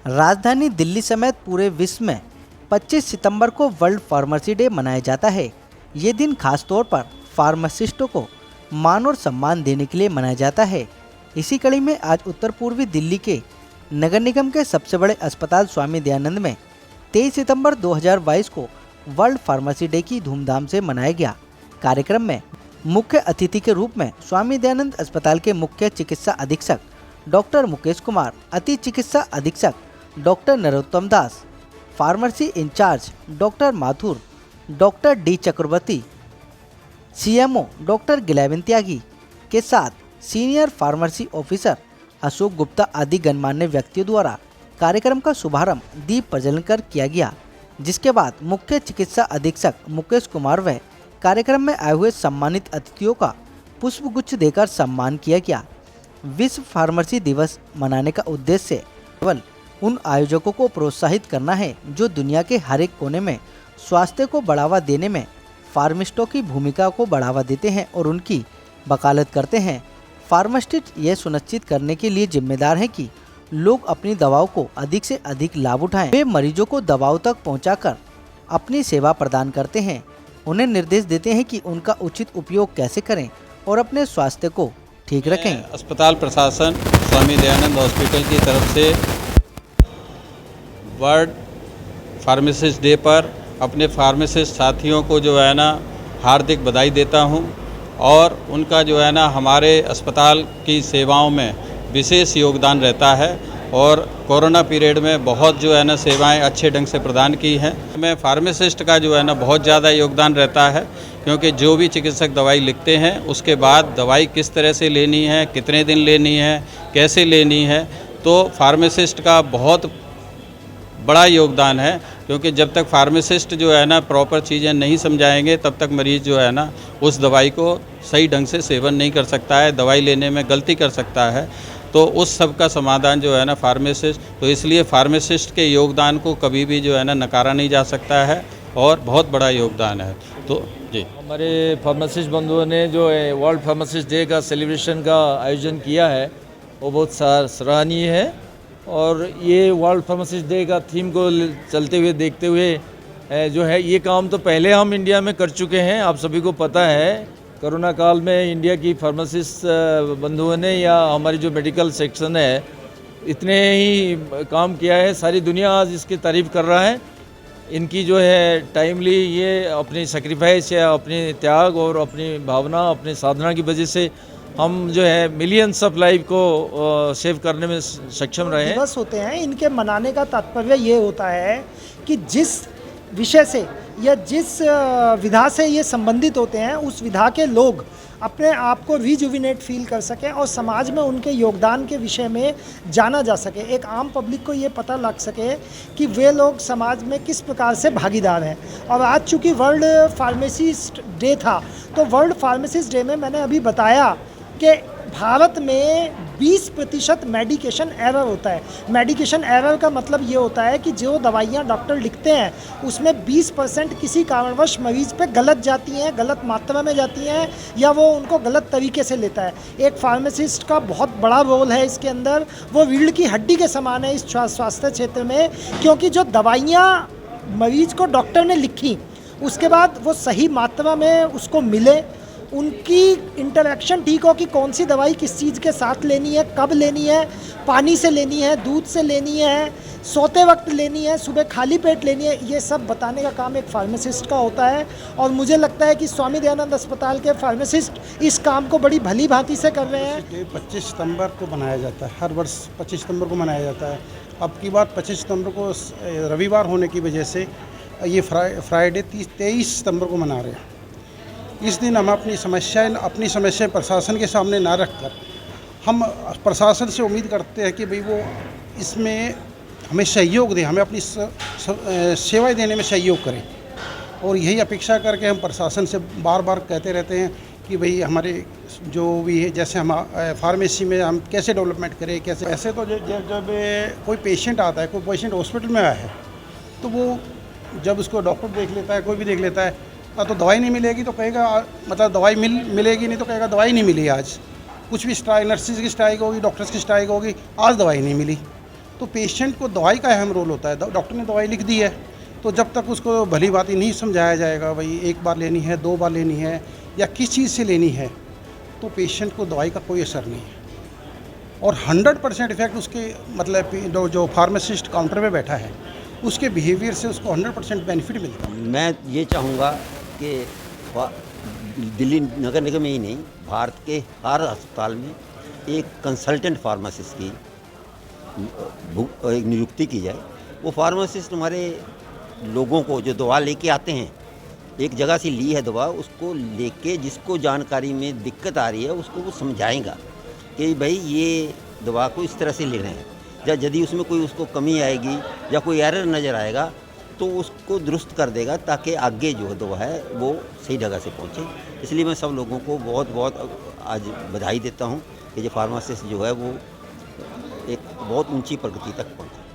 राजधानी दिल्ली समेत पूरे विश्व में 25 सितंबर को वर्ल्ड फार्मेसी डे मनाया जाता है। ये दिन खास तौर पर फार्मासिस्टों को मान और सम्मान देने के लिए मनाया जाता है। इसी कड़ी में आज उत्तर पूर्वी दिल्ली के नगर निगम के सबसे बड़े अस्पताल स्वामी दयानंद में 23 सितंबर 2022 को वर्ल्ड फार्मेसी डे की धूमधाम से मनाया गया। कार्यक्रम में मुख्य अतिथि के रूप में स्वामी दयानंद अस्पताल के मुख्य चिकित्सा अधीक्षक डॉक्टर मुकेश कुमार, अति चिकित्सा अधीक्षक doctor Narottam Das, pharmacy incharge doctor Mathur, doctor D Chakraborty, CMO doctor गिलाविन त्यागी के साथ senior pharmacy officer Ashok Gupta आदि गणमान्य व्यक्तियों द्वारा कार्यक्रम का शुभारंभ दीप प्रज्वलन कर किया गया, जिसके बाद मुख्य चिकित्सा अधीक्षक मुकेश कुमार व कार्यक्रम में आए हुए सम्मानित अतिथियों का पुष्पगुच्छ देकर सम्मान किया गया। विश्व फार्मेसी दिवस मनाने का उद्देश्य केवल उन आयोजकों को प्रोत्साहित करना है जो दुनिया के हर एक कोने में स्वास्थ्य को बढ़ावा देने में फार्मासिस्टों की भूमिका को बढ़ावा देते हैं और उनकी वकालत करते हैं। फार्मासिस्ट ये सुनिश्चित करने के लिए जिम्मेदार हैं कि लोग अपनी दवाओं को अधिक से अधिक लाभ उठाएं। वे मरीजों को दवाओं तक पहुंचाकर अपनी सेवा प्रदान करते हैं, उन्हें निर्देश देते हैं कि उनका उचित उपयोग कैसे करें और अपने स्वास्थ्य को ठीक रखें। अस्पताल प्रशासन स्वामी दयानंद हॉस्पिटल की तरफ से वर्ल्ड फार्मासिस्ट डे पर अपने फार्मासिस्ट साथियों को जो है ना हार्दिक बधाई देता हूं और उनका जो है ना हमारे अस्पताल की सेवाओं में विशेष योगदान रहता है और कोरोना पीरियड में बहुत जो है ना सेवाएं अच्छे ढंग से प्रदान की हैं। में फार्मासिस्ट का जो है ना बहुत ज़्यादा योगदान रहता है, क्योंकि जो भी चिकित्सक दवाई लिखते हैं उसके बाद दवाई किस तरह से लेनी है, कितने दिन लेनी है, कैसे लेनी है, तो फार्मासिस्ट का बहुत बड़ा योगदान है। क्योंकि जब तक फार्मासिस्ट जो है ना प्रॉपर चीज़ें नहीं समझाएंगे तब तक मरीज़ जो है ना उस दवाई को सही ढंग से सेवन नहीं कर सकता है, दवाई लेने में गलती कर सकता है। तो उस सब का समाधान जो है ना फार्मासिस्ट, तो इसलिए फार्मासिस्ट के योगदान को कभी भी जो है ना नकारा नहीं जा सकता है और बहुत बड़ा योगदान है। तो जी, हमारे फार्मासिस्ट बंधुओं ने जो है वर्ल्ड फार्मासिस्ट डे का सेलिब्रेशन का आयोजन किया है वो बहुत सराहनीय है और ये वर्ल्ड फार्मासिस्ट डे का थीम को चलते हुए देखते हुए जो है ये काम तो पहले हम इंडिया में कर चुके हैं। आप सभी को पता है कोरोना काल में इंडिया की फार्मासिस्ट बंधुओं ने या हमारी जो मेडिकल सेक्शन है इतने ही काम किया है, सारी दुनिया आज इसकी तारीफ़ कर रहा है। इनकी जो है टाइमली ये अपनी सेक्रीफाइस या अपनी त्याग और अपनी भावना, अपनी साधना की वजह से हम जो है मिलियंस ऑफ लाइफ को सेव करने में सक्षम रहे हैं। दिवस होते हैं, इनके मनाने का तात्पर्य ये होता है कि जिस विषय से या जिस विधा से ये संबंधित होते हैं उस विधा के लोग अपने आप को रिजुविनेट फील कर सकें और समाज में उनके योगदान के विषय में जाना जा सके। एक आम पब्लिक को ये पता लग सके कि वे लोग समाज में किस प्रकार से भागीदार हैं। और आज चूँकि वर्ल्ड फार्मेसिस्ट डे था तो वर्ल्ड फार्मेसिस्ट डे में मैंने अभी बताया कि भारत में 20% मेडिकेशन एरर होता है। मेडिकेशन एरर का मतलब ये होता है कि जो दवाइयाँ डॉक्टर लिखते हैं उसमें 20% किसी कारणवश मरीज पे गलत जाती हैं, गलत मात्रा में जाती हैं या वो उनको गलत तरीके से लेता है। एक फार्मासिस्ट का बहुत बड़ा रोल है इसके अंदर, वो रीढ़ की हड्डी के समान है इस स्वास्थ्य क्षेत्र में, क्योंकि जो दवाइयाँ मरीज को डॉक्टर ने लिखी उसके बाद वो सही मात्रा में उसको मिले, उनकी इंटरेक्शन ठीक हो कि कौन सी दवाई किस चीज़ के साथ लेनी है, कब लेनी है, पानी से लेनी है, दूध से लेनी है, सोते वक्त लेनी है, सुबह खाली पेट लेनी है, ये सब बताने का काम एक फार्मासिस्ट का होता है। और मुझे लगता है कि स्वामी दयानंद अस्पताल के फार्मासिस्ट इस काम को बड़ी भली भांति से कर रहे हैं। 25 सितंबर को मनाया जाता है, हर वर्ष 25 सितंबर को मनाया जाता है। अब की बात 25 सितंबर को रविवार होने की वजह से ये फ्राइडे 23 सितंबर को मना रहे हैं। इस दिन हम अपनी समस्याएं प्रशासन के सामने ना रखकर हम प्रशासन से उम्मीद करते हैं कि भाई वो इसमें हमें सहयोग दें, हमें अपनी सेवाएं देने में सहयोग करें। और यही अपेक्षा करके हम प्रशासन से बार बार कहते रहते हैं कि भाई हमारे जो भी है, जैसे हम फार्मेसी में हम कैसे डेवलपमेंट करें, कैसे। ऐसे तो जब कोई पेशेंट आता है, कोई पेशेंट हॉस्पिटल में आया है तो वो जब उसको डॉक्टर देख लेता है, कोई भी देख लेता है, तो दवाई नहीं मिलेगी तो कहेगा, मतलब दवाई मिलेगी नहीं तो कहेगा दवाई नहीं मिली आज। कुछ भी स्ट्राइक, नर्सिस की स्ट्राइक होगी, डॉक्टर्स की स्ट्राइक होगी, आज दवाई नहीं मिली। तो पेशेंट को दवाई का अहम रोल होता है। डॉक्टर ने दवाई लिख दी है तो जब तक उसको भली बात ही नहीं समझाया जाएगा भाई 1 बार लेनी है, 2 बार लेनी है या किस चीज़ से लेनी है, तो पेशेंट को दवाई का कोई असर नहीं है और 100% इफेक्ट उसके मतलब जो फार्मासिस्ट काउंटर पे बैठा है उसके बिहेवियर से उसको 100% बेनिफिट मिलता है। मैं ये चाहूँगा कि दिल्ली नगर निगम में ही नहीं, भारत के हर अस्पताल में एक कंसल्टेंट फार्मासिस्ट की एक नियुक्ति की जाए। वो फार्मासिस्ट हमारे लोगों को जो दवा लेके आते हैं, एक जगह से ली है दवा, उसको लेके जिसको जानकारी में दिक्कत आ रही है उसको वो समझाएगा कि भाई ये दवा को इस तरह से लेना है, या यदि उसमें कोई उसको कमी आएगी या कोई एरर नज़र आएगा तो उसको दुरुस्त कर देगा ताकि आगे जो दवा है वो सही जगह से पहुंचे। इसलिए मैं सब लोगों को बहुत बहुत आज बधाई देता हूं कि ये फार्मासिस्ट जो है वो एक बहुत ऊंची प्रगति तक पहुंचे।